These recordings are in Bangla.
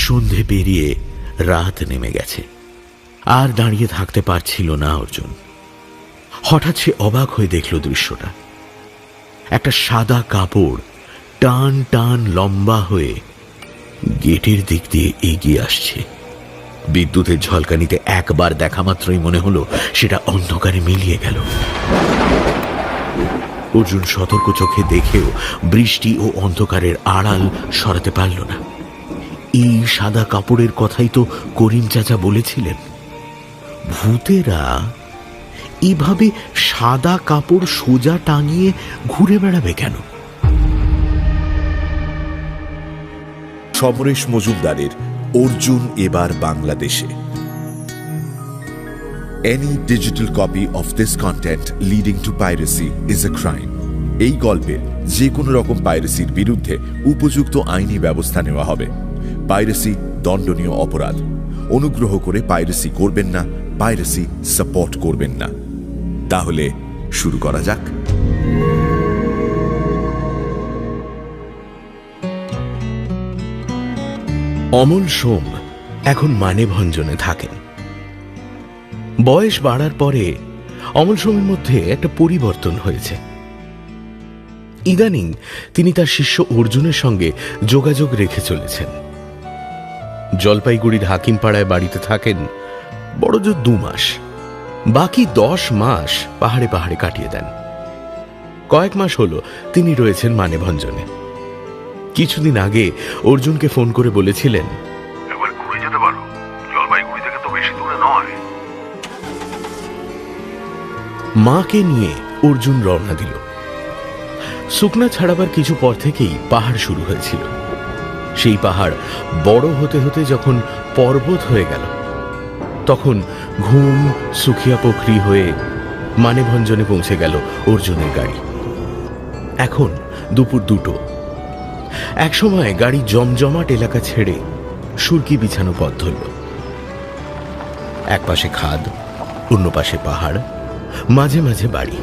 সন্ধে পেরিয়ে রাত নেমে গেছে। আর দাঁড়িয়ে থাকতে পারছিল না অর্জুন। হঠাৎ সে অবাক হয়ে দেখল দৃশ্যটা। একটা সাদা কাপড় টান টান লম্বা হয়ে গেটের দিক দিয়ে এগিয়ে আসছে। বিদ্যুতের ঝলকানিতে একবার দেখা মাত্রই মনে হলো সেটা অন্ধকারে মিলিয়ে গেল। অর্জুন সতর্ক চোখে দেখেও বৃষ্টি ও অন্ধকারের আড়াল সরাতে পারল না। এই সাদা কাপড়ের কথাই তো করিম চাচা বলেছিলেন। ভূতেরা এভাবে সাদা কাপড় সোজা টাঙিয়ে ঘুরে বেড়াবে কেন? সমরেশ মজুমদারের অর্জুন এবার বাংলাদেশে। Any digital copy of this content leading to piracy is a crime. এই গল্পের যে কোনো রকম পাইরেসির বিরুদ্ধে উপযুক্ত আইনি ব্যবস্থা নেওয়া হবে। পাইরেসি দণ্ডনীয় অপরাধ। অনুগ্রহ করে পাইরেসি করবেন না, পাইরেসি সাপোর্ট করবেন না। তাহলে শুরু করা যাক। অমল সোম এখন মানেভঞ্জনে থাকেন। বয়স বাড়ার পরে অমল সোমের মধ্যে একটা পরিবর্তন হয়েছে। ইদানিং তিনি তার শিষ্য অর্জুনের সঙ্গে যোগাযোগ রেখে চলেছেন। জলপাইগুড়ির হাকিমপাড়ায় বাড়িতে থাকেন বড়জোর 2 মাস। বাকি 10 মাস পাহাড়ে পাহাড়ে কাটিয়ে দেন। কয়েক মাস হলো তিনি রয়েছেন মানেভঞ্জনে। কিছুদিন আগে অর্জুনকে ফোন করে বলেছিলেন, একবার ঘুরে যেতে পারো, জলপাইগুড়ি থেকে তো বেশি দূরে নয়। মাকে নিয়ে অর্জুন রওনা দিল। শুকনা ছাড়াবার কিছু পর থেকেই পাহাড় শুরু হয়েছিল। সেই পাহাড় বড় হতে হতে যখন পর্বত হয়ে গেল, তখন ঘুম সুখিয়া পোখরি হয়ে মানেভঞ্জনে পৌঁছে গেল অর্জুনের গাড়ি। এখন দুপুর 2টো। একসময় গাড়ি জমজমাট এলাকা ছেড়ে সুরকি বিছানো পথ ধরল। এক পাশে খাদ, অন্য পাশে পাহাড়, মাঝে মাঝে বাড়ি।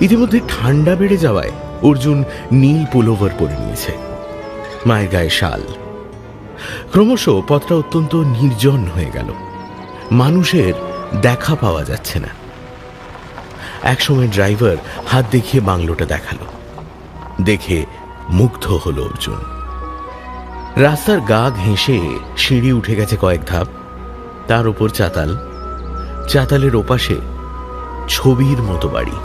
ইতিমধ্যে ঠান্ডা বেড়ে যাওয়ায় অর্জুন নীল পুলোভার পরে নিয়েছে, মায়ের গায়ে শাল। ক্রমশ পথটা অত্যন্ত নির্জন হয়ে গেল। মানুষের দেখা পাওয়া যাচ্ছে না। একসময় ড্রাইভার হাত দেখিয়ে বাংলোটা দেখালো। দেখে মুগ্ধ হলো অর্জুন। রাস্তার গা ঘেঁষে সিঁড়ি উঠে গেছে কয়েক ধাপ, তার উপর চাতাল, চাতালের ওপাশে ছবির মতো বাড়ি।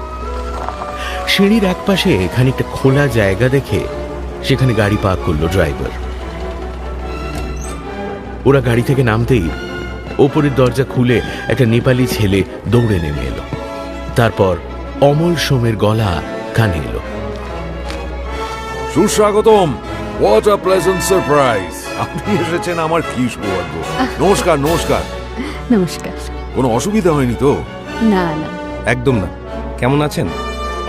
সিঁড়ির এক পাশে খানিকটা খোলা জায়গা দেখে সেখানে গাড়ি পার্ক করলো ড্রাইভার। ওরা গাড়ি থেকে নামতেই ওপরের দরজা খুলে একটা নেপালি ছেলে দৌড়ে নেমে এলো। তারপর অমল সোমের গলা কানে এলো, সুস্বাগতম, হোয়াট আ প্লেজেন্ট সারপ্রাইজ। আপনি এসেছেন আমার কি সৌভাগ্য। নমস্কার। নমস্কার। নমস্কার। কোনো অসুবিধা হয়নি তো? না না, একদম না। কেমন আছেন?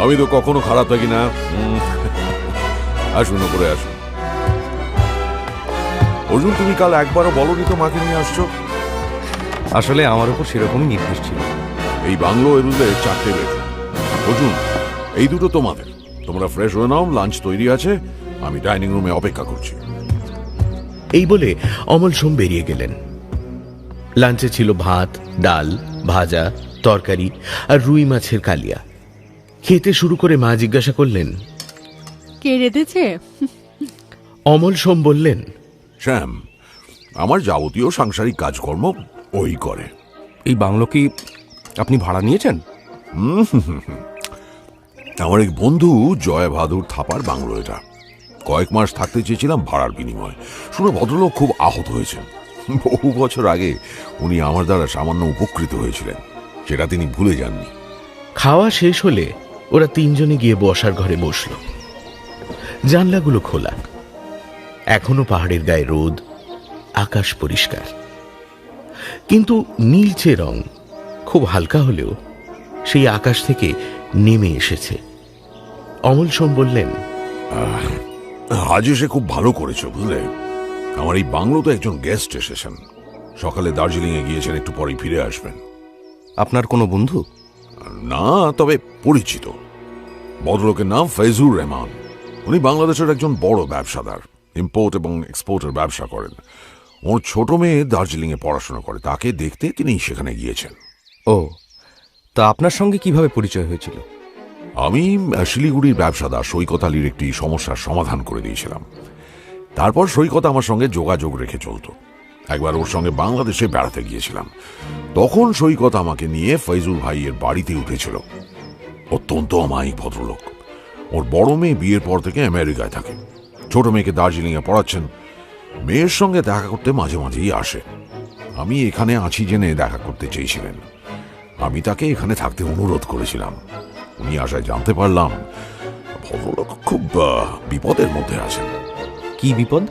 আমি তো কখনো খারাপ থাকি না। আসুন করে আসুন। অর্জুন, তুমি কাল একবারও বলনি তো মাকে নিয়ে আসছো? আসলে আমার উপর সেরকমই নির্দেশ ছিল। এই বাংলো এরুলে 4টে বেডরুম। অর্জুন, এই দুটো তোমাদের। তোমরা ফ্রেশ হয়ে নাও, লাঞ্চ তৈরি আছে, আমি ডাইনিং রুমে অপেক্ষা করছি। এই বলে অমল সোম বেরিয়ে গেলেন। লাঞ্চে ছিল ভাত, ডাল, ভাজা, তরকারি আর রুই মাছের কালিয়া। খেতে শুরু করে মা জিজ্ঞাসা করলেন, কে রেঁধেছে? অমল সোম বললেন, শ্যাম, আমার যাবতীয় সাংসারিক কাজকর্ম ওই করে। এই বাংলো কি আপনি ভাড়া নিয়েছেন? আমার এক বন্ধু জয় বাহাদুর থাপার বাংলো এটা। কয়েক মাস থাকতে চেয়েছিলাম ভাড়ার বিনিময়। শুনে ভদ্রলোক খুব আহত হয়েছেন। বহু বছর আগে উনি আমার দ্বারা সামান্য উপকৃত হয়েছিলেন, সেটা তিনি ভুলে যাননি। খাওয়া শেষ হলে ওরা 3 জনে গিয়ে বসার ঘরে বসল। জানলাগুলো খোলা। এখনো পাহাড়ের গায়ে রোদ, আকাশ পরিষ্কার, কিন্তু নীলচে রং খুব হালকা হলেও সেই আকাশ থেকে নেমে এসেছে। অমল সোম বললেন, আজ এসে খুব ভালো করেছো, বুঝলে। আমার এই বাংলোতে একজন গেস্ট এসেছেন। সকালে দার্জিলিং এ গিয়েছেন, একটু পরেই ফিরে আসবেন। আপনার কোনো বন্ধু? না, তবে পরিচিত। ভদ্রলোকের নাম ফৈজুর রহমান। উনি বাংলাদেশের একজন বড় ব্যবসাদার, ইম্পোর্ট এবং এক্সপোর্টের ব্যবসা করেন। ওর ছোট মেয়ে দার্জিলিংয়ে পড়াশোনা করে, তাকে দেখতে তিনি সেখানে গিয়েছেন। ও, তা আপনার সঙ্গে কিভাবে পরিচয় হয়েছিল? আমি শিলিগুড়ির ব্যবসাদার সৈকত আলীর একটি সমস্যার সমাধান করে দিয়েছিলাম। তারপর সৈকত আমার সঙ্গে যোগাযোগ রেখে চলত। একবার ওর সঙ্গে বাংলাদেশে বেড়াতে গিয়েছিলাম, তখন সৈকত আমাকে নিয়ে ফৈজুল ভাইয়ের বাড়িতে উঠেছিল। অত্যন্ত অমায়িক ভদ্রলোক। ওর বড় মেয়ে বিয়ের পর থেকে আমেরিকায় থাকে, ছোট মেয়েকে দার্জিলিংয়ে পড়াচ্ছেন। মেয়ের সঙ্গে দেখা করতে মাঝে মাঝেই আসে। আমি এখানে আছি জেনে দেখা করতে চেয়েছিলেন। আমি তাকে এখানে থাকতে অনুরোধ করেছিলাম। উনি আসায় জানতে পারলাম ভদ্রলোক খুব বিপদের মধ্যে আছেন। কি বিপদ?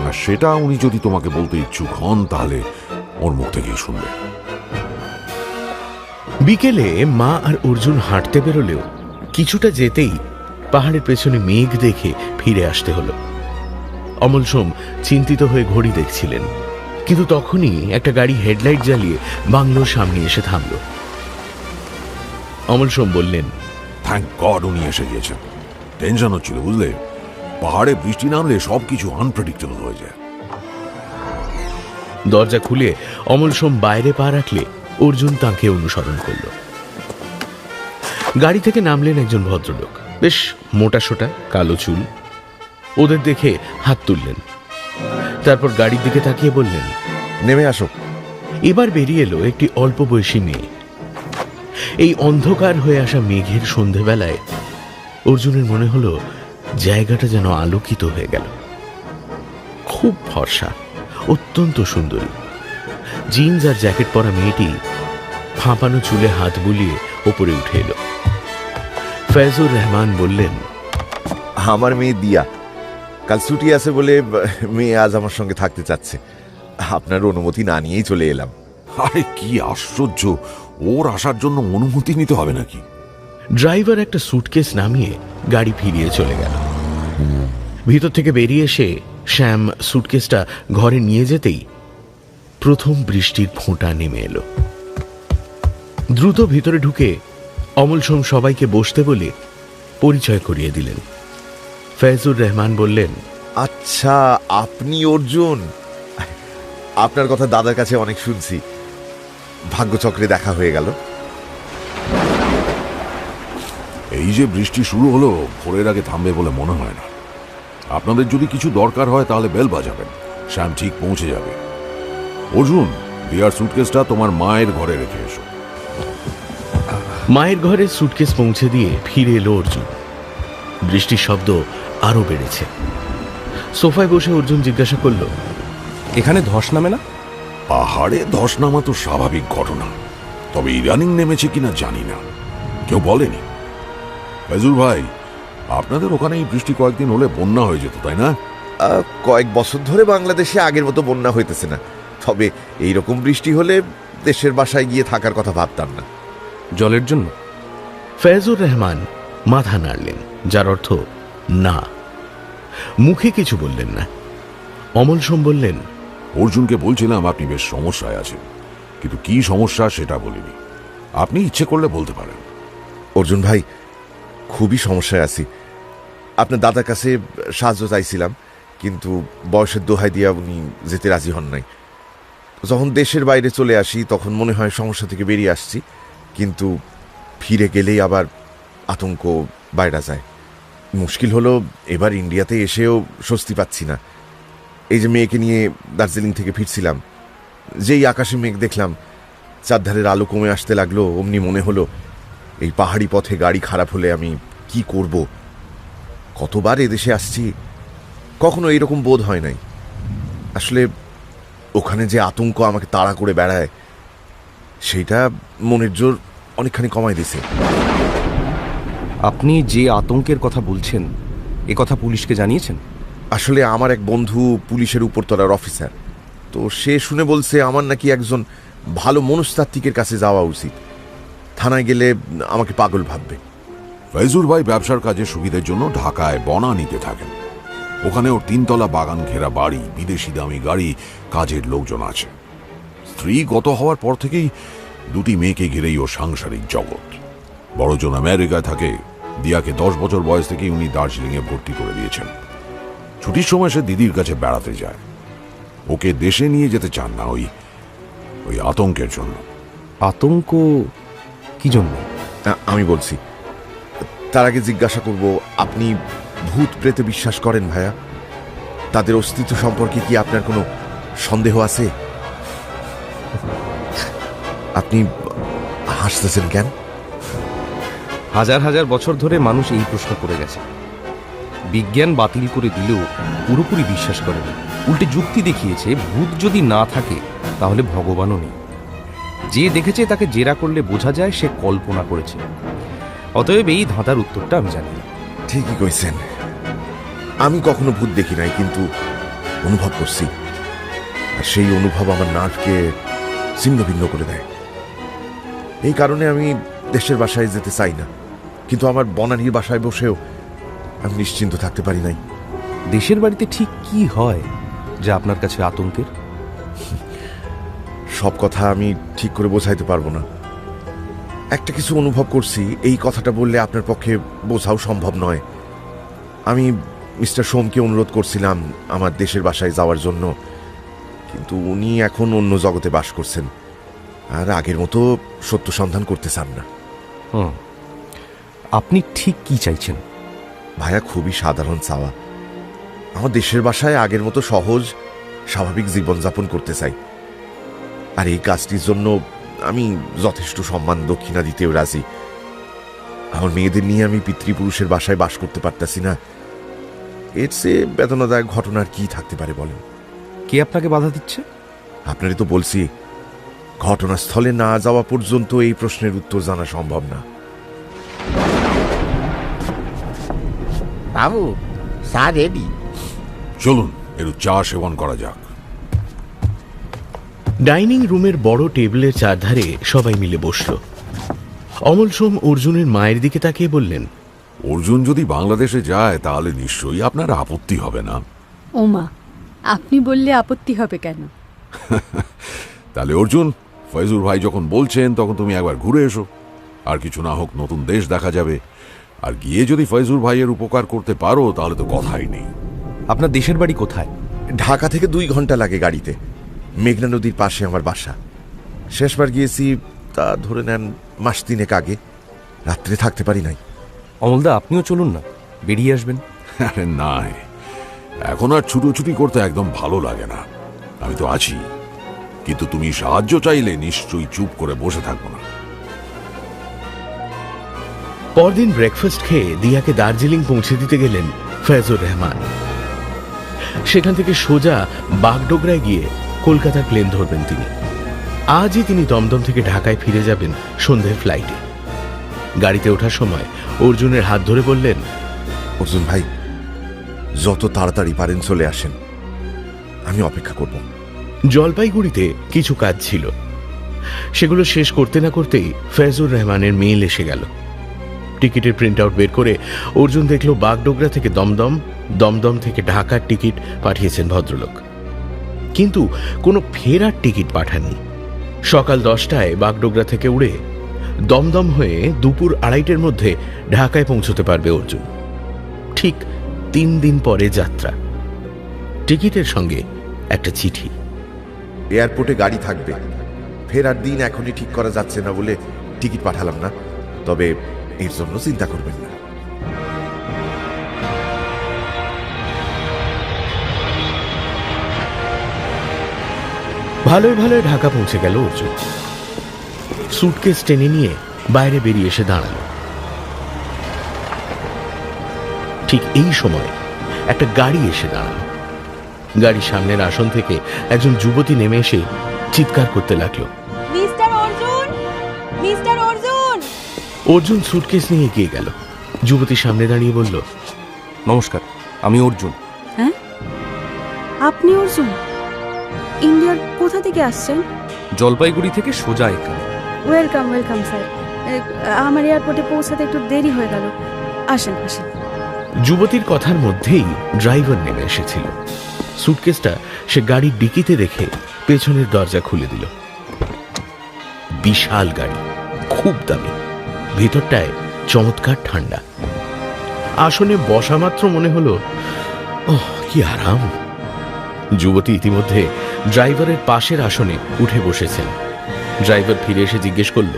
আর সেটা উনি যদি তোমাকে বলতে ইচ্ছুক হন তাহলে ওর মুখ থেকেই শুনবে। বিকেলে মা আর অর্জুন হাঁটতে বেরোলেও কিছুটা যেতেই পাহাড়ের পেছনে মেঘ দেখে ফিরে আসতে হলো। অমল সোম চিন্তিত হয়ে ঘড়ি দেখছিলেন, কিন্তু তখনই একটা গাড়ি হেডলাইট জ্বালিয়ে বাংলোর সামনে এসে থামল। অমল সোম বললেন, থ্যাংক গড উনি এসে গিয়েছেন। টেনশন হচ্ছিল, বুঝলে, পাহাড়ে বৃষ্টি নামলে সবকিছু আনপ্রেডিক্টেবল হয়ে যায়। দরজা খুলে অমল সোম বাইরে পা রাখলে অর্জুন তাঁকে অনুসরণ করল। গাড়ি থেকে নামলেন একজন ভদ্রলোক, বেশ মোটাসোটা, কালো চুল। ওদের দেখে হাত তুললেন, তারপর গাড়ির দিকে তাকিয়ে বললেন, নেমে আসো। এবার বেরিয়ে এলো একটি অল্প বয়সী মেয়ে। এই অন্ধকার হয়ে আসা মেঘের সন্ধেবেলায় অর্জুনের মনে হলো জায়গাটা যেন আলোকিত হয়ে গেল। খুব ফর্সা, অত্যন্ত সুন্দরী। জিন্স আর জ্যাকেট পরা মেয়েটি ফাঁপানো চুলে হাত বুলিয়ে ওপরে উঠে এলো। ফয়জুর রহমান বললেন, আমার মেয়ে দিয়া, কাল ছুটি আছে বলে মেয়ে আজ আমার সঙ্গে থাকতে চাচ্ছে। আপনার অনুমতি না নিয়েই চলে এলাম। আরে কি আশ্চর্য, ওর আসার জন্য অনুমতি নিতে হবে নাকি? ড্রাইভার একটা সুটকেস নামিয়ে গাড়ি ফিরিয়ে চলে গেল। ভিতর থেকে বেরিয়ে এসে শ্যাম সুটকেসটা ঘরে নিয়ে যেতেই প্রথম বৃষ্টির ফোঁটা নেমে এলো। দ্রুত ভিতরে ঢুকে অমল সোম সবাইকে বসতে বলে পরিচয় করিয়ে দিলেন। ফয়জুর রহমান বললেন, আচ্ছা, আপনি অর্জুন। আপনার কথা দাদার কাছে অনেক শুনছি। ভাগ্যচক্রে দেখা হয়ে গেল। এই যে বৃষ্টি শুরু হলো, ভোরের আগে থামবে বলে মনে হয় না। আপনাদের যদি কিছু দরকার হয় তাহলে বেল বাজাবেন, শ্যাম ঠিক পৌঁছে যাবে। অর্জুন, বিয়ার সুটকেসটা তোমার মায়ের ঘরে রেখে এসো। মায়ের ঘরে সুটকেস পৌঁছে দিয়ে ফিরে এলো অর্জুন। বৃষ্টির শব্দ আরো বেড়েছে। সোফায় বসে অর্জুন জিজ্ঞাসা করল, এখানে ধস নামে না? পাহাড়ে ধস নামা তো স্বাভাবিক ঘটনা, তবে ইদানিং নেমেছে কিনা জানি না, কেউ বলেনি। ফয়জুল ভাই, আপনাদের ওখানে এই বৃষ্টি কয়েকদিন হলে বন্যা হয়ে যেত, তাই না? কয়েক বছর ধরে বাংলাদেশে আগের মতো বন্যা হইতেছে না, তবে এইরকম বৃষ্টি হলে দেশের বাসায় গিয়ে থাকার কথা ভাবতাম না। জলের জন্য? ফয়জুর রহমান মাথা নাড়লেন, যার অর্থ না। মুখে কিছু বললেন না। অমল সোম বললেন, অর্জুনকে বলছিলাম আপনি বেশ সমস্যায় আছেন, কিন্তু কি সমস্যা সেটা বলিনি। আপনি ইচ্ছে করলে বলতে পারেন। অর্জুন ভাই, খুবই সমস্যায় আছি। আপনার দাদার কাছে সাহায্য চাইছিলাম, কিন্তু বয়সের দোহাই দিয়া উনি যেতে রাজি হন নাই। যখন দেশের বাইরে চলে আসি তখন মনে হয় সমস্যা থেকে বেরিয়ে আসছি, কিন্তু ফিরে গেলেই আবার আতঙ্ক বাইরে যায়। মুশকিল হলো, এবার ইন্ডিয়াতে এসেও স্বস্তি পাচ্ছি না। এই যে মেয়েকে নিয়ে দার্জিলিং থেকে ফিরছিলাম, যেই আকাশে মেঘ দেখলাম, চারধারের আলো কমে আসতে লাগলো, অমনি মনে হলো এই পাহাড়ি পথে গাড়ি খারাপ হলে আমি কি করব। কতবার এদেশে আসছি, কখনো এইরকম বোধ হয় নাই। আসলে ওখানে যে আতঙ্ক আমাকে তাড়া করে বেড়ায়, সেইটা মনের জোর অনেকখানি কমাই দিছে। আপনি যে আতঙ্কের কথা বলছেন, এ কথা পুলিশকে জানিয়েছেন? আসলে আমার এক বন্ধু পুলিশের উপরতলার অফিসার, তো সে শুনে বলছে আমার নাকি একজন ভালো মনস্তাত্ত্বিকের কাছে যাওয়া উচিত। থানায় গেলে আমাকে পাগল ভাববে। ফয়জুল ভাই ব্যবসার কাজে সুবিধার জন্য ঢাকায় বনানীতে থাকেন। ওখানে ওর 3 তলা বাগান ঘেরা বাড়ি, বিদেশি দামি গাড়ি, কাজের লোকজন আছে। স্ত্রী গত হওয়ার পর থেকেই 2টি মেয়েকে ঘিরেই ওর সাংসারিক জগৎ। বড়জন আমেরিকায় থাকে, দিয়াকে 10 বছর বয়স থেকেই উনি দার্জিলিংয়ে ভর্তি করে দিয়েছেন। ছুটির সময় সে দিদির কাছে বেড়াতে যায়। ওকে দেশে নিয়ে যেতে চান না ওই ওই আতঙ্কের জন্য। আতঙ্ক কি জন্য? আমি বলছি, তার আগে জিজ্ঞাসা করব, আপনি ভূত প্রেতে বিশ্বাস করেন ভাইয়া? তাদের অস্তিত্ব সম্পর্কে কি আপনার কোনো সন্দেহ আছে? আপনি হাসতেছেন কেন? হাজার হাজার বছর ধরে মানুষ এই প্রশ্ন করে গেছে। বিজ্ঞান বাতিল করে দিলেও পুরোপুরি বিশ্বাস করে না, উল্টে যুক্তি দেখিয়েছে ভূত যদি না থাকে তাহলে ভগবানও নেই। যে দেখেছে তাকে জেরা করলে বোঝা যায় সে কল্পনা করেছে। অতএব এই ধাঁধার উত্তরটা আমি জানি না। ঠিকই কইছেন, আমি কখনো ভূত দেখি নাই, কিন্তু অনুভব করছি। আর সেই অনুভব আমার নার্ভকে ছিন্ন ভিন্ন করে দেয়। এই কারণে আমি দেশের বাসায় যেতে চাই না, কিন্তু আমার বনানীর বাসায় বসেও আমি নিশ্চিন্ত থাকতে পারি নাই। দেশের বাড়িতে ঠিক কি হয় যা আপনার কাছে আতঙ্কের? সব কথা আমি ঠিক করে বোঝাইতে পারবো না। একটা কিছু অনুভব করছি, এই কথাটা বললে আপনার পক্ষে বোঝাও সম্ভব নয়। আমি মিস্টার সোমকে অনুরোধ করছিলাম আমার দেশের বাসায় যাওয়ার জন্য, কিন্তু উনি এখন অন্য জগতে বাস করছেন আর আগের মতো সত্য সন্ধান করতে চান না। আপনি ঠিক কি চাইছেন? ভাইয়া, খুবই সাধারণ চাওয়া। আমার দেশের বাসায় আগের মতো সহজ স্বাভাবিক জীবনযাপন করতে চাই। আর এই কাজটির জন্য আমি যথেষ্ট সম্মান দক্ষিণা দিতেও রাজি। আমার মেয়েদের নিয়ে আমি পিতৃপুরুষের বাসায় বাস করতে পারতাছি না। এর চেয়ে বেদনাদায়ক ঘটনার কি থাকতে পারে বলেন? কে আপনাকে বাধা দিচ্ছে? আপনারই তো বলছি, ঘটনাস্থলে না যাওয়া পর্যন্ত এই প্রশ্নের উত্তর জানা সম্ভব না। বাবু, চা রেডি। চলুন একটু চা সেবন করা যাক। ডাইনিং রুমের বড় টেবিলের চারধারে সবাই মিলে বসল। অমল সোম অর্জুনের মায়ের দিকে তাকিয়ে বললেন, অর্জুন যদি বাংলাদেশে যায় তাহলে নিশ্চয়ই আপনার আপত্তি হবে না? ওমা, আপনি বললে আপত্তি হবে কেন? তাহলে অর্জুন, ফয়জুর ভাই যখন বলছেন তখন তুমি একবার ঘুরে এসো। আর কিছু না হোক নতুন দেশ দেখা যাবে। আর গিয়ে যদি ফয়জুর ভাইয়ের উপকার করতে পারো তাহলে তো কথাই নেই। আপনার দেশের বাড়ি কোথায়? ঢাকা থেকে 2 ঘন্টা লাগে গাড়িতে। মেঘনা নদীর পাশে আমার বাসা। শেষবার গিয়েছি তা ধরে নেন মাস 3 আগে। রাত্রে থাকতে পারি নাই। অমলদা, আপনিও চলুন না, বেরিয়ে আসবেন। আরে না, এখন আর ছুটোছুটি করতে একদম ভালো লাগে না। আমি তো আছি, কিন্তু তুমি সাহায্য চাইলে নিশ্চয়ই চুপ করে বসে থাকবো না। পরদিন ব্রেকফাস্ট খেয়ে দিয়াকে দার্জিলিং পৌঁছে দিতে গেলেন ফয়জুর রহমান। সেখান থেকে সোজা বাগডোগরায় গিয়ে কলকাতার প্লেন ধরবেন তিনি। আজই তিনি দমদম থেকে ঢাকায় ফিরে যাবেন সন্ধ্যের ফ্লাইটে। গাড়িতে ওঠার সময় অর্জুনের হাত ধরে বললেন, অর্জুন ভাই, যত তাড়াতাড়ি পারেন চলে আসেন, আমি অপেক্ষা করব। জলপাইগুড়িতে কিছু কাজ ছিল, সেগুলো শেষ করতে না করতেই ফয়জুর রহমানের মেইল এসে গেল। টিকিটের প্রিন্ট আউট বের করে অর্জুন দেখল বাগডোগরা থেকে দমদম, দমদম থেকে ঢাকার টিকিট পাঠিয়েছেন ভদ্রলোক, কিন্তু কোনো ফেরার টিকিট পাঠাননি। সকাল 10টায় বাগডোগরা থেকে উড়ে দমদম হয়ে দুপুর 2:30টার মধ্যে ঢাকায় পৌঁছতে পারবে অর্জুন। ঠিক 3 দিন পরে যাত্রা। টিকিটের সঙ্গে একটা চিঠি। এয়ারপোর্টে গাড়ি থাকবে, ফেরার দিন এখনই ঠিক করা যাচ্ছে না বলে টিকিট পাঠালাম না, তবে এর জন্য চিন্তা করবেন না। ভালোই ভালোই ঢাকা পৌঁছে গেল অর্জুন। সুটকেস টেনে নিয়ে বাইরে বেরিয়ে এসে দাঁড়াল। ঠিক এই সময় একটা গাড়ি এসে দাঁড়াল। গাড়ির সামনের আসন থেকে একজন যুবতী নেমে এসে চিৎকার করতে লাগলো, mister Arjun, mister Arjun! Arjun suitcase নিয়ে এগিয়ে গেল। যুবতী সামনে দাঁড়িয়ে বলল, নমস্কার, আমি অর্জুন। হ্যাঁ, আপনি অর্জুন? ইন্ডিয়ার কোথা থেকে আসছেন? জলপাইগুড়ি থেকে সোজা এখানে। Welcome welcome sir. আমার এয়ারপোর্টে পৌঁছাতে একটু দেরি হয়ে গেল। আসেন আসেন। যুবতীর কথার মধ্যেই ড্রাইভার নেমে এসেছিল। সুটকেসটা সে গাড়ির ডিকিতে রেখে পেছনের দরজা খুলে দিল। বিশাল গাড়ি, খুব দামি, ভিতরটায় চমৎকার ঠান্ডা। আসনে বসা মাত্র মনে হলো, ওহ কি আরাম। যুবতী ইতিমধ্যে ড্রাইভারের পাশের আসনে উঠে বসেছেন। ড্রাইভার ফিরে এসে জিজ্ঞেস করল,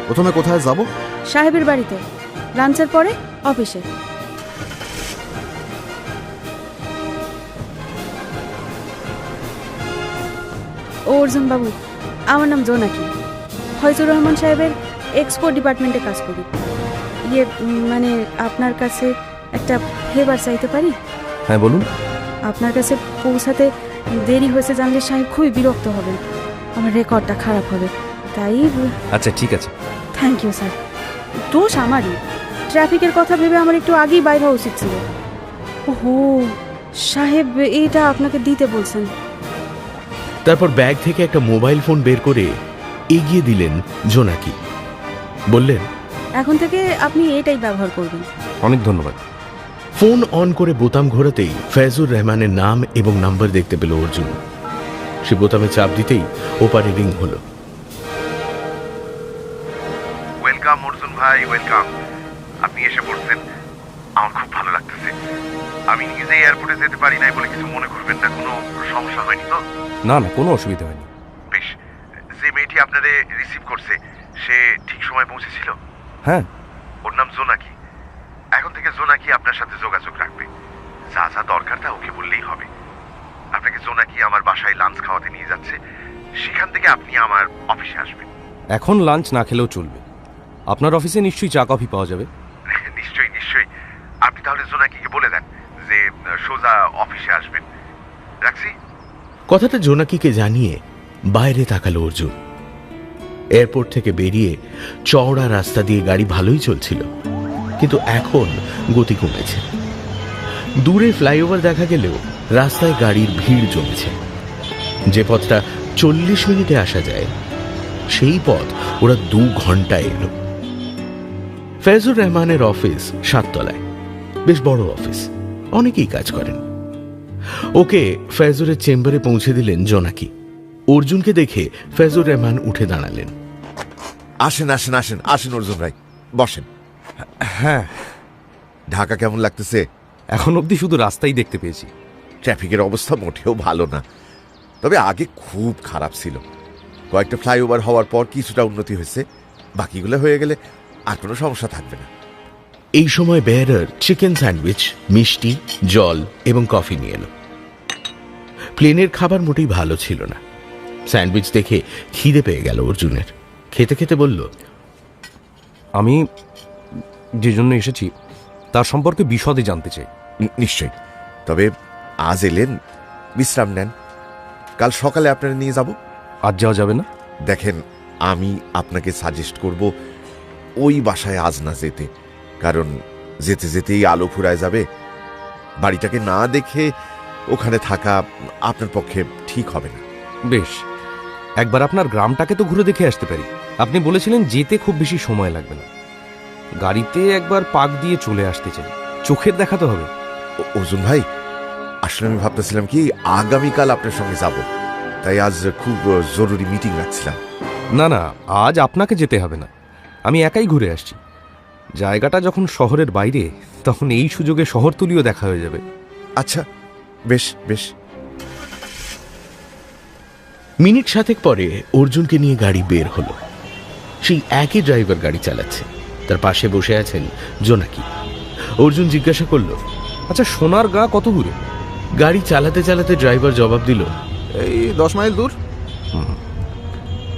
প্রথমে কোথায় যাব? সাহেবের বাড়িতে, লাঞ্চের পরে অফিসে। ও অর্জুন বাবু, আমার নাম জোনাকি। ফয়জুর রহমান সাহেবের এক্সপোর্ট ডিপার্টমেন্টে কাজ করি। মানে আপনার কাছে একটা ফেভার চাইতে পারি? হ্যাঁ বলুন। আপনার কাছে পৌঁছাতে দেরি হয়েছে জানলে সাহেব খুবই বিরক্ত হবেন, আমার রেকর্ডটা খারাপ হবে, তাই। আচ্ছা ঠিক আছে। Thank you sir. দোষ আমারই, ট্রাফিকের কথা ভেবে আমার একটু আগেই বাইর হওয়া উচিত ছিল। ওহো, সাহেব এইটা আপনাকে দিতে বলছেন। তারপর ব্যাগ থেকে একটা মোবাইল ফোন বের করে এগিয়ে দিলেন জোনাকি। বললেন, এখন থেকে আপনি এটাই ব্যবহার করবেন। অনেক ধন্যবাদ। ফোন অন করে বোতাম ঘোরাতেই ফয়জুর রহমানের নাম এবং নাম্বার দেখতে পেল অর্জুন। সে বোতামে চাপ দিতেই ওপারে রিং হলো। ওয়েলকাম অর্জুন ভাই, ওয়েলকাম। আপনি এসে পড়ছেন, আমার খুব ভালো লাগতেছে। আমি নিজে এয়ারপোর্টে যেতে পারি নাই বলে কিছু মনে করবেন না, কোনো সমস্যা হয়নি তো? না না, কোনো অসুবিধা হয়নি। বেশ, যে মেয়েটি আপনারে রিসিভ করছে সে ঠিক সময় পৌঁছেছিল? হ্যাঁ। ওর নাম জোনাকি। এখন থেকে জোনাকি আপনার সাথে যোগাযোগ রাখবে, যা যা দরকার তা ওকে বললেই হবে। আপনাকে জোনাকি আমার বাসায় লাঞ্চ খাওয়াতে নিয়ে যাচ্ছে, সেখান থেকে আপনি আমার অফিসে আসবেন। এখন লাঞ্চ না খেলেও চলবে। আপনার অফিসে নিশ্চয়ই চা কফি পাওয়া যাবে। নিশ্চয়ই নিশ্চয়ই। আপনি তাহলে জোনাকিকে বলে দেন যে সোজা অফিসে আসবেন। রাখছি। কথাটা জোনাকিকে জানিয়ে বাইরে তাকালো অর্জুন। এয়ারপোর্ট থেকে বেরিয়ে চওড়া রাস্তা দিয়ে গাড়ি ভালোই চলছিল, কিন্তু এখন গতি কমেছে। দূরে ফ্লাইওভার দেখা গেলেও রাস্তায় গাড়ির ভিড় জমেছে। যে পথটা 40 মিনিটে আসা যায়, সেই পথ ওরা 2 ঘন্টায় এলো। ফয়জুর রহমানের অফিস 7 তলায়, বেশ বড় অফিস, অনেকেই কাজ করেন। ওকে ফয়জুরের চেম্বারে পৌঁছে দিলেন জোনাকি। অর্জুনকে দেখে ফয়জুর রহমান উঠে দাঁড়ালেন। আসেন আসেন আসেন আসেন অর্জুন ভাই, বসেন। হ্যাঁ। ঢাকা কেমন লাগতেছে? এখন অবধি শুধু রাস্তাই দেখতে পেয়েছি। ট্রাফিকের অবস্থা মোটেও ভালো না, তবে আগে খুব খারাপ ছিল। কয়েকটা ফ্লাইওভার হওয়ার পর কিছুটা উন্নতি হয়েছে, বাকিগুলো হয়ে গেলে আর কোনো সমস্যা থাকবে না। এই সময় বেয়ারার চিকেন স্যান্ডউইচ, মিষ্টি, জল এবং কফি নিয়ে এলো। প্লেনের খাবার মোটেই ভালো ছিল না। স্যান্ডউইচ দেখে খিদে পেয়ে গেল অর্জুনের। খেতে খেতে বলল, আমি যে জন্য এসেছি তার সম্পর্কে বিশদে জানতে চাই। নিশ্চয়ই, তবে আজ এলেন, বিশ্রাম নেন, কাল সকালে আপনারা নিয়ে যাব। আজ যাওয়া যাবে না? দেখেন, আমি আপনাকে সাজেস্ট করব ওই বাসায় আজ না যেতে, কারণ যেতে যেতেই আলো ফুরায় যাবে। বাড়িটাকে না দেখে ওখানে থাকা আপনার পক্ষে ঠিক হবে না। বেশ, একবার আপনার গ্রামটাকে তো ঘুরে দেখে আসতে পারি। আপনি বলেছিলেন যেতে খুব বেশি সময় লাগবে না। গাড়িতে একবার পাক দিয়ে চলে আসতে চাই, চোখের দেখাতে হবে। অর্জুন ভাই, আসলে আমি ভাবতেছিলাম কি আগামীকাল আপনার সঙ্গে যাব, তাই আজ খুব জরুরি মিটিং রাখছিলাম। না না, আজ আপনাকে যেতে হবে না, আমি একাই ঘুরে আসছি। জায়গাটা যখন শহরের বাইরে, তখন এই সুযোগে শহরতলিও দেখা হয়ে যাবে। আচ্ছা, বেশ বেশ। মিনিট 7 পরে অর্জুনকে নিয়ে গাড়ি বের হলো। সেই একই ড্রাইভার গাড়ি চালাচ্ছে, তার পাশে বসে আছেন জোনাকি। অর্জুন জিজ্ঞাসা করল, আচ্ছা, সোনার গা কত দূরে? গাড়ি চালাতে চালাতে ড্রাইভার জবাব দিল, এই 10 মাইল দূর।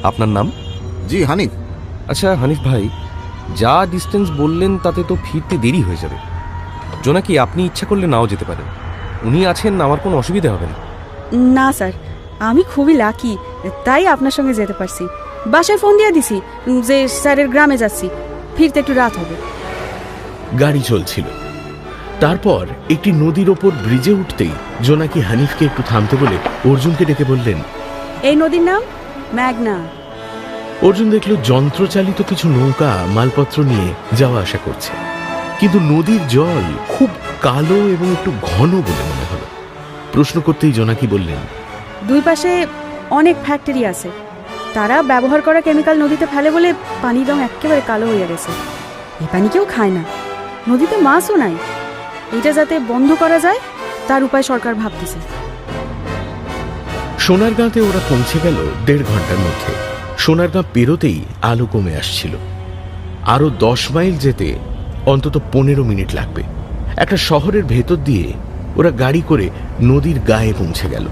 আপনার নাম? জি, হানিফ। আচ্ছা হানিফ ভাই, যা ডিস্টেন্স বললেন তাতে তো ফিরতে দেরি হয়ে যাবে। জোনাকি, আপনি ইচ্ছা করলে নাও যেতে পারেন। উনি আছেন, আমার কোনো অসুবিধা হবে না। না স্যার, আমি খুবই লাকি, তাই আপনার সঙ্গে যেতে পারছি। বাসায় ফোন দিয়ে দিছি যে স্যারের গ্রামে যাচ্ছি, ফিরতে একটু রাত হবে। গাড়ি চলছিল। তারপর একটি নদীর ওপর ব্রিজে উঠতেই জোনাকি হানিফকে একটু থামতে বলে অর্জুনকে ডেকে বললেন, এই নদীর নাম ম্যাগনা। অর্জুন দেখল যন্ত্রচালিত কিছু নৌকা মালপত্র নিয়ে যাওয়া আসা করছে, কিন্তু নদীর জল খুব কালো এবং একটু ঘন বলে মনে হলো। প্রশ্ন করতেই জোনাকি বললেন, 2 পাশে অনেক ফ্যাক্টরি আছে, তারা ব্যবহার করা কেমিক্যাল নদীতে ফেলে বলে পানির রং একেবারে কালো হয়ে গেছে। এই পানি কেউ খায় না, নদীতে মাছও নাই। এটা যাতে বন্ধ করা যায় তার উপায় সরকার ভাবতেছে। সোনারগাঁতে ওরা পৌঁছে গেল 1.5 ঘন্টার মধ্যে। সোনারগাঁ পেরোতেই আলো কমে আসছিল। আরো 10 মাইল যেতে অন্তত 15 মিনিট লাগবে। একটা শহরের ভেতর দিয়ে ওরা গাড়ি করে নদীর গায়ে পৌঁছে গেল।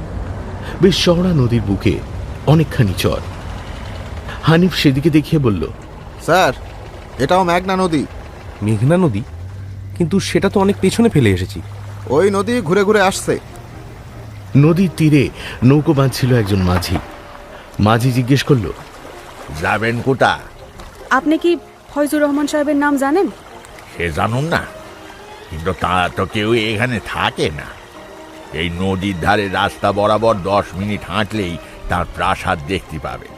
বেশ চওড়া নদীর বুকে অনেকখানি চর। হানিফ সেদিকে দেখিয়ে বলল, স্যার, এটাও মেঘনা নদী। মেঘনা নদী? কিন্তু সেটা তো অনেক পেছনে ফেলে এসেছি। ওই নদী ঘুরে ঘুরে আসছে। নদীর তীরে নৌকো বাঁধছিল একজন মাঝি। মাঝি জিজ্ঞেস করল, যাবেন কোটা? আপনি কি ফয়জুর রহমান সাহেবের নাম জানেন? সে জানুন না, কিন্তু তারা তো কেউ এখানে থাকে না। এই নদীর ধারে রাস্তা বরাবর 10 মিনিট হাঁটলেই তার প্রাসাদ দেখতে পাবে।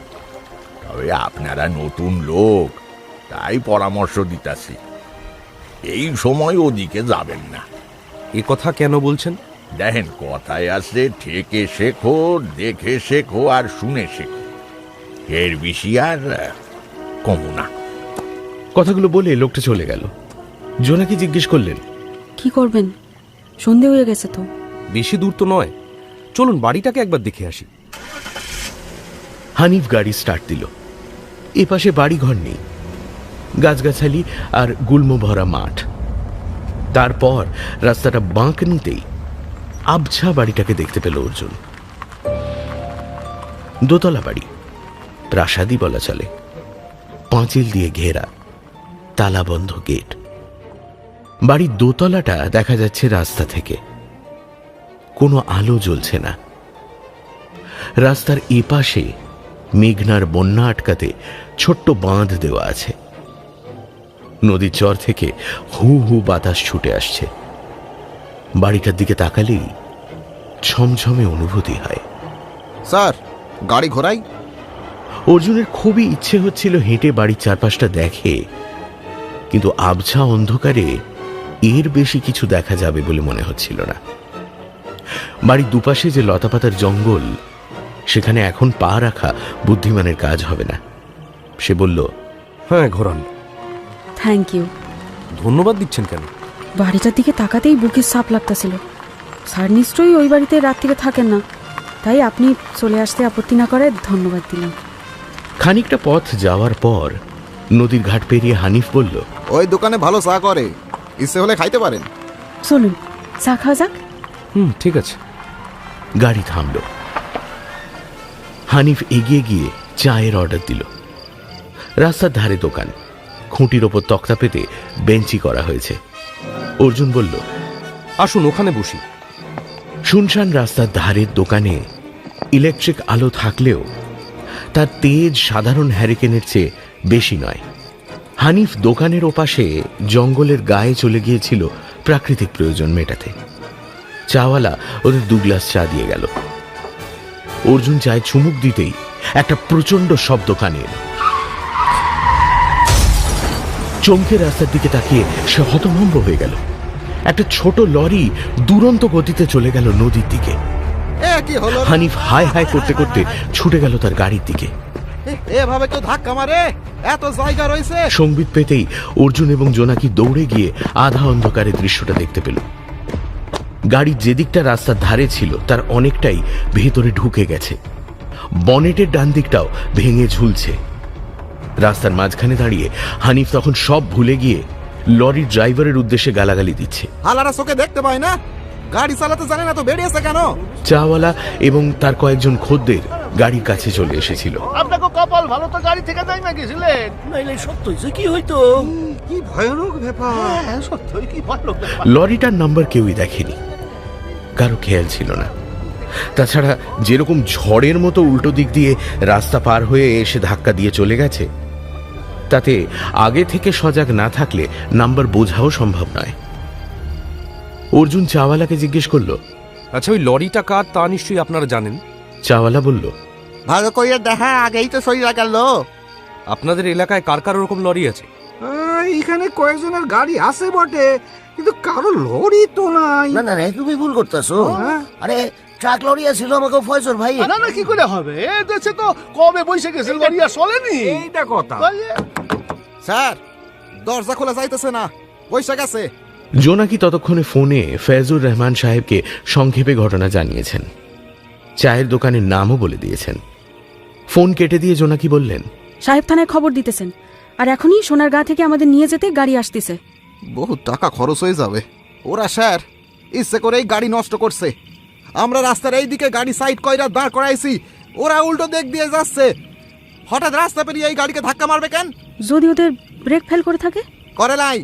তবে আপনারা নতুন লোক, তাই পরামর্শ দিতাছি, এই সময় ওদিকে যাবেন না। এ কথা কেন বলছেন? দেখেন, কথায় আছে, থেকে শেখো, দেখে শেখো আর শুনে শেখো, এর বেশি আর কমু না। কথাগুলো বলে লোকটা চলে গেল। জোনাকি জিজ্ঞেস করলেন, কি করবেন? সন্ধে হয়ে গেছে তো। বেশি দূর তো নয়, চলুন বাড়িটাকে একবার দেখে আসি। হানিফ গাড়ি স্টার্ট দিল। এপাশে বাড়ি ঘর নেই, গাছগাছালি আর গুল্ম ভরা মাঠ। তারপর রাস্তাটা বাঁক নিতেই আবছা বাড়িটাকে দেখতে পেল অর্জুন। দোতলা বাড়ি, প্রাসাদই বলা চলে। পাঁচিল দিয়ে ঘেরা, তালাবন্ধ গেট। বাড়ির দোতলাটা দেখা যাচ্ছে রাস্তা থেকে। কোনো আলো জ্বলছে না। রাস্তার এপাশে মেঘনার বন্যা আটকাতে ছোট্ট বাঁধ দেওয়া আছে। নদীর চর থেকে হু হু বাতাস ছুটে আসছে। বাড়িটার দিকে তাকালেই ছমছমে অনুভূতি হয়। স্যার, গাড়ি ঘোরাই। অর্জুনের খুবই ইচ্ছে হচ্ছিল হেঁটে বাড়ির চারপাশটা দেখে, কিন্তু আবছা অন্ধকারে এর বেশি কিছু দেখা যাবে বলে মনে হচ্ছিল না। বাড়ির দুপাশে যে লতাপাতার জঙ্গল, সেখানে এখন পা রাখা বুদ্ধিমানের কাজ হবে না। সে বলল, হ্যাঁ, ঘোরান। Thank you. ধন্যবাদ দিচ্ছেন কেন? বাড়িটার দিকে তাকাতেই বুকের সাপ লাগতেছিল। স্যার নিশ্চয়ই ওই বাড়িতে রাত থেকে থাকেন না, তাই আপনি চলে আসতে আপত্তি না করে ধন্যবাদ দিলাম। খানিকটা পথ যাওয়ার পর নদীর ঘাট পেরিয়ে হানিফ বলল, ওই দোকানে ভালো চা করে, ইচ্ছে হলে খাইতে পারেন। চলুন চা খাওয়া যাক। ঠিক আছে। গাড়ি থামল। হানিফ এগিয়ে গিয়ে চায়ের অর্ডার দিল। রাস্তার ধারে দোকান, খুঁটির ওপর তক্তা পেতে বেঞ্চি করা হয়েছে। অর্জুন বলল, আসুন ওখানে বসি। শুনশান রাস্তার ধারের দোকানে ইলেকট্রিক আলো থাকলেও তার তেজ সাধারণ হ্যারিকেনের চেয়ে বেশি নয়। হানিফ দোকানের ওপাশে জঙ্গলের গায়ে চলে গিয়েছিল প্রাকৃতিক প্রয়োজন মেটাতে। চাওয়ালা ওদের 2 গ্লাস চা দিয়ে গেল। অর্জুন চায়ে চুমুক দিতেই একটা প্রচন্ড শব্দ কানে এলো। চমকে রাস্তার দিকে তাকিয়ে সে হতভম্ব হয়ে গেল। একটা ছোট লরি দুরন্ত গতিতে চলে গেল নদীর দিকে। কি হলো? হানিফ হায় হায় করতে করতে ছুটে গেল তার গাড়ির দিকে। এভাবে কেউ ধাক্কা মারে? এত জায়গা রয়েছে। সংবিত পেতেই অর্জুন এবং জোনাকি দৌড়ে গিয়ে আধা অন্ধকারে দৃশ্যটা দেখতে পেল। গাড়ি যেদিকটা রাস্তার ধারে ছিল তার অনেকটাই ভেতরে ঢুকে গেছে। বনেটের ডান দিকটাও ভেঙে ঝুলছে। রাস্তার মাঝখানে দাঁড়িয়ে হানিফ তখন সব ভুলে গিয়ে লরির ড্রাইভারের উদ্দেশ্যে গালাগালি দিচ্ছে। হালারা চোখে দেখতে পায় না, গাড়ি চালাতে জানে না তো বেরিয়েছে কেন? চাওয়ালা এবং তার কয়েকজন খদ্দের গাড়ির কাছে চলে এসেছিল। আপনাকে কপাল ভালো তো গাড়ি থেকে যাই না গেছিলেন, নাইলে সত্যই যে কি হইতো। কি ভয়ানক ব্যাপার। হ্যাঁ, সত্যই কি ভয়ানক ব্যাপার। লরিটার নাম্বার কেউই দেখেনি, কারো খেয়াল ছিল না। তাছাড়া যেরকম ঝড়ের মতো উল্টো দিক দিয়ে রাস্তা পার হয়ে এসে ধাক্কা দিয়ে চলে গেছে, তাতে আগে থেকে সজাগ না থাকলে নাম্বার বোঝাও সম্ভব নয়। অর্জুন চাওয়ালাকে জিজ্ঞেস করল, আচ্ছা, ওই লরিটা কার তা নিশ্চয়ই আপনারা জানেন। চাওয়ালা বলল, ভালো কইয়া দেখা আগেই তো সই গেল। আপনাদের এলাকায় কার কার ওরকম লরি আছে? এখানে কয়েকজনের গাড়ি আছে বটে, কিন্তু কারো লরি তো নাই। না না, তুমি ভুল করতেছো। আরে ট্রাক লরি ছিল আমাকে ফয়জুর ভাই। না না, কি করে হবে? এই দেশে তো কবে বসে গেছে, লরি আর চলেনি। এইটা কথা। স্যার, দরজা খোলা যাইতেছে না, পয়সা গেছে। জোনাকি ততক্ষণে ফোনে ফয়জুর রহমান সাহেবকে সংক্ষেপে ঘটনা জানিয়েছেন। চায়ের দোকানের নামও বলে দিয়েছেন। ফোন কেটে দিয়ে জোনাকি বললেন, সাহেব থানায় খবর দিতেছেন, আর এখনই সোনার গা থেকে আমাদের নিয়ে যেতে গাড়ি আসতেছে। বহু টাকা খরচ হয়ে যাবে। ওরা স্যার ইচ্ছে করেই গাড়ি নষ্ট করছে। আমরা রাস্তার এই দিকে গাড়ি সাইড কইরা দাঁড় করাইছি, ওরা উল্টো দিক দিয়ে যাচ্ছে। হঠাৎ রাস্তা পেরিয়ে এই গাড়িকে ধাক্কা মারবে কেন? যদি ওদের ব্রেক ফেল করে থাকে? করে নাই,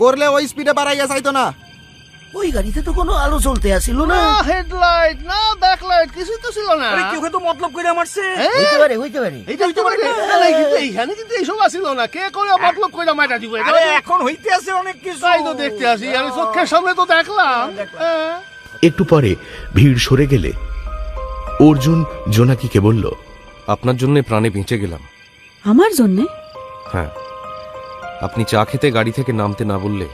করলে ওই স্পিডে বাড়াইয়া যাইতো না। ওই গাড়িতে তো কোনো আলো জ্বলতে আসিল না, হেডলাইট না ব্যাকলাইট কিছুই তো ছিল না। আরে কেউ তো মতলব করে মারছে। হইতে পারে এইটা হইতে পারে। কিন্তু এইখানে কিন্তু এইসব আসিল না। কে করে মতলব কইরা মাইরা দিব? আরে এখন হইতে আছে অনেক কিছু। তাই তো দেখতে আসি, আমি চোখের সামনে তো দেখলাম। একটু পরে ভিড় সরে গেলে অর্জুন জোনাকিকে বলল, আপনার জন্য প্রাণে বেঁচে গেলাম। আমার জন্যে? হ্যাঁ, আপনি চা খেতে গাড়ি থেকে নামতে না বললে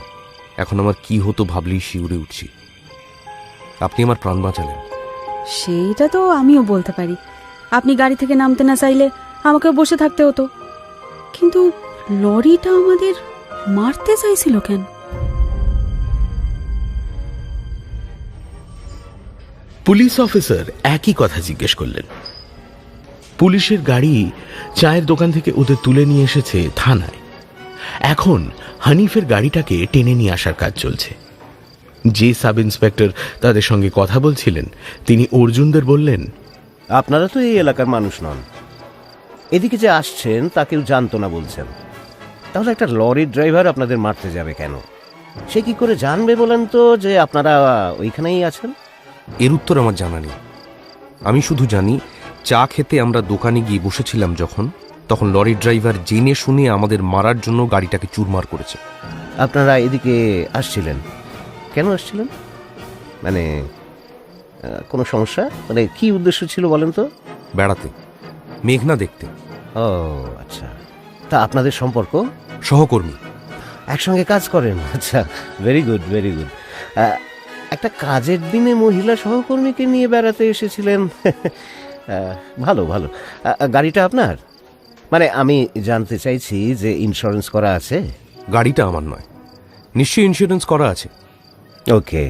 এখন আমার কি হতো ভাবলেই শিউরে উঠছি। আপনি আমার প্রাণ বাঁচালেন। সেইটা তো আমিও বলতে পারি। আপনি গাড়ি থেকে নামতে না চাইলে আমাকে বসে থাকতে হতো, কিন্তু লরিটা আমাদের মারতে চাইছিল কেন? পুলিশ অফিসার একই কথা জিজ্ঞেস করলেন। পুলিশের গাড়ি চায়ের দোকান থেকে ওদের তুলে নিয়ে এসেছে থানায়। এখন হানিফের গাড়িটাকে টেনে নিয়ে আসার কাজ চলছে। যে সাব ইন্সপেক্টর তাদের সঙ্গে কথা বলছিলেন তিনি অর্জুনদের বললেন, আপনারা তো এই এলাকার মানুষ নন, এদিকে যে আসছেন তা কেউ জানতো না বলছেন, তাহলে একটা লরির ড্রাইভার আপনাদের মারতে যাবে কেন? সে কি করে জানবে বলেন তো যে আপনারা ওইখানেই আছেন? এর উত্তর আমার জানা নেই। আমি শুধু জানি চা খেতে আমরা দোকানে গিয়ে বসেছিলাম যখন, তখন লরির ড্রাইভার জেনে শুনে আমাদের মারার জন্য গাড়িটাকে চুরমার করেছে। আপনারা এদিকে আসছিলেন কেন? আসছিলেন মানে কোনো সমস্যা? মানে কি উদ্দেশ্য ছিল বলেন তো? বেড়াতে, মেঘনা দেখতে। ও আচ্ছা, তা আপনাদের সম্পর্ক? সহকর্মী, একসঙ্গে কাজ করেন? আচ্ছা, ভেরি গুড ভেরি গুড। একটা কাজের দিনে মহিলা সহকর্মীকে নিয়ে বেড়াতে এসেছিলেন, ভালো ভালো। গাড়িটা আপনার? মানে আমি জানতে চাইছি যে ইন্স্যুরেন্স করা আছে? গাড়িটা আমার নয়, নিশ্চয়ই ইন্স্যুরেন্স করা আছে। ওকে,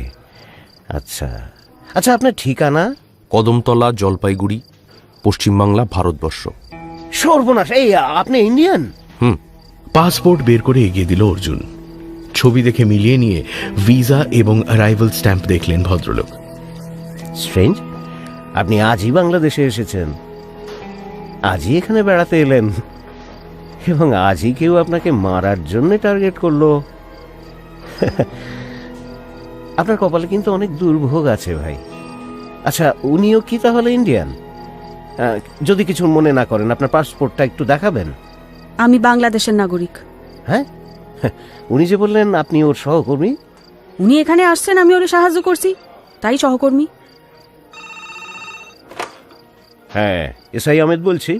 আচ্ছা আচ্ছা। আপনার ঠিকানা? কদমতলা, জলপাইগুড়ি, পশ্চিমবাংলা, ভারতবর্ষ। সর্বনাশ, এই আপনি ইন্ডিয়ান? পাসপোর্ট বের করে এগিয়ে দিল অর্জুন। ছবি দেখে মিলিয়ে নিয়ে ভিসা এবং অ্যারাইভাল স্ট্যাম্প দেখলেন ভদ্রলোক। স্ট্রেঞ্জ, আপনি আজই বাংলাদেশে এসেছেন, আজই এখানে বেড়াতে এলেন, এবং আজই কেউ আপনাকে মারার জন্য টার্গেট করলো। আপনার কপালে কিন্তু অনেক দুর্ভোগ আছে ভাই। আচ্ছা, উনিও কি তাহলে ইন্ডিয়ান? যদি কিছু মনে না করেন আপনার পাসপোর্টটা একটু দেখাবেন। আমি বাংলাদেশের নাগরিক। হ্যাঁ, উনি যে বললেন আপনি ওর সহকর্মী। উনি এখানে আসছেন, আমি ওরে সাহায্য করছি, তাই সহকর্মী। হ্যাঁ, এসআই আহমেদ বলছি।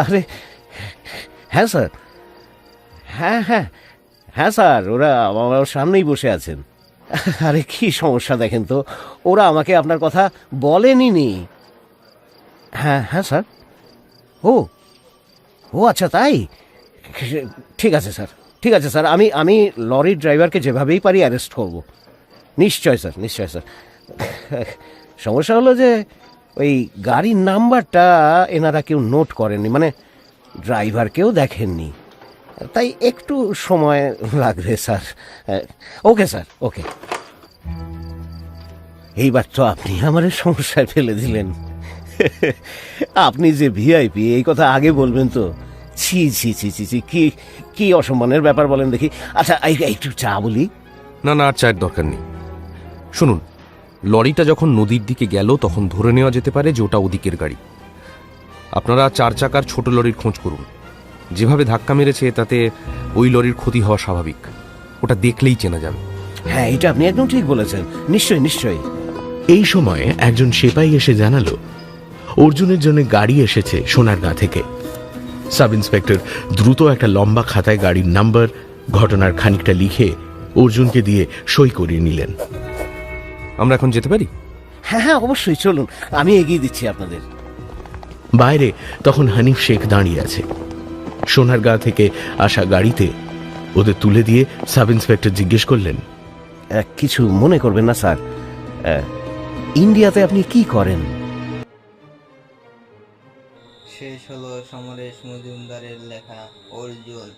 আরে হ্যাঁ স্যার, হ্যাঁ হ্যাঁ হ্যাঁ স্যার, ওরা আমার সামনেই বসে আছেন। আরে কি সমস্যা দেখেন তো, ওরা আমাকে আপনার কথা বলেনি। হ্যাঁ হ্যাঁ স্যার। ও ও আচ্ছা, তাই? ঠিক আছে স্যার, ঠিক আছে স্যার, আমি লরির ড্রাইভারকে যেভাবেই পারি অ্যারেস্ট করব। নিশ্চয় স্যার, নিশ্চয় স্যার। সমস্যা হলো যে ওই গাড়ির নাম্বারটা এনারা কেউ নোট করেননি, মানে ড্রাইভারকেও দেখেননি, তাই একটু সময় লাগবে স্যার। ওকে স্যার, ওকে। এইবার তো আপনি আমার সমস্যায় ফেলে দিলেন। আপনি যে ভিআইপি, এই কথা আগে বলবেন তো। ছি ছি ছি ছি ছি, কি কি অসম্মানের ব্যাপার বলেন দেখি। আচ্ছা, একটু চা বলি। না না, আর চায়ের দরকার নেই। শুনুন, লরিটা যখন নদীর দিকে গেল তখন ধরে নেওয়া যেতে পারে যে ওটা ওদিকের গাড়ি। আপনারা 4 চাকার ছোট লরির খোঁজ করুন। যেভাবে ধাক্কা মেরেছে তাতে ওই লরির ক্ষতি হওয়া স্বাভাবিক, ওটা দেখলেই চেনা যাবে। হ্যাঁ, এটা আপনি একদম ঠিক বলেছেন। নিশ্চয়ই নিশ্চয়ই। এই সময়ে একজন সেপাই এসে জানালো অর্জুনের জন্য গাড়ি এসেছে সোনারগাঁ থেকে। সাব ইন্সপেক্টর দ্রুত একটা লম্বা খাতায় গাড়ির নাম্বার, ঘটনার খানিকটা লিখে অর্জুনকে দিয়ে সই করিয়ে নিলেন। আমরা এখন যেতে পারি? হ্যাঁ হ্যাঁ, অবশ্যই, চলুন, আমি এগিয়ে দিচ্ছি আপনাদের। বাইরে তখন হানিফ শেখ দাঁড়িয়ে আছে। সোনারগাঁ থেকে আসা গাড়িতে ওদের তুলে দিয়ে সাব ইন্সপেক্টর জিজ্ঞেস করলেন, কিছু মনে করবেন না স্যার, ইন্ডিয়াতে আপনি কি করেন? শেষ হলো সমরেশ মজুমদারের লেখা অর্জুন,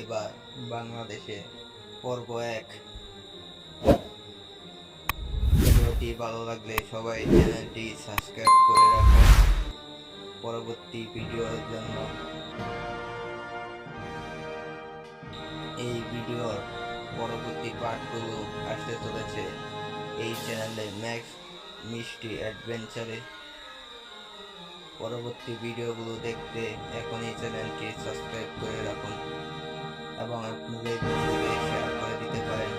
এবার বাংলাদেশে পর্ব 1। ভিডিওটি ভালো লাগলে সবাই চ্যানেলটি সাবস্ক্রাইব করে রাখুন পরবর্তী ভিডিওর জন্য। এই ভিডিওর পরবর্তী পার্টগুলো আসতে চলেছে এই চ্যানেলে ম্যাক্স মিষ্টি অ্যাডভেঞ্চারে। পরবর্তী ভিডিওগুলো দেখতে এখন এই চ্যানেলটি সাবস্ক্রাইব করে রাখুন এবং আপনাদের বন্ধুদের শেয়ার করে দিতে পারেন।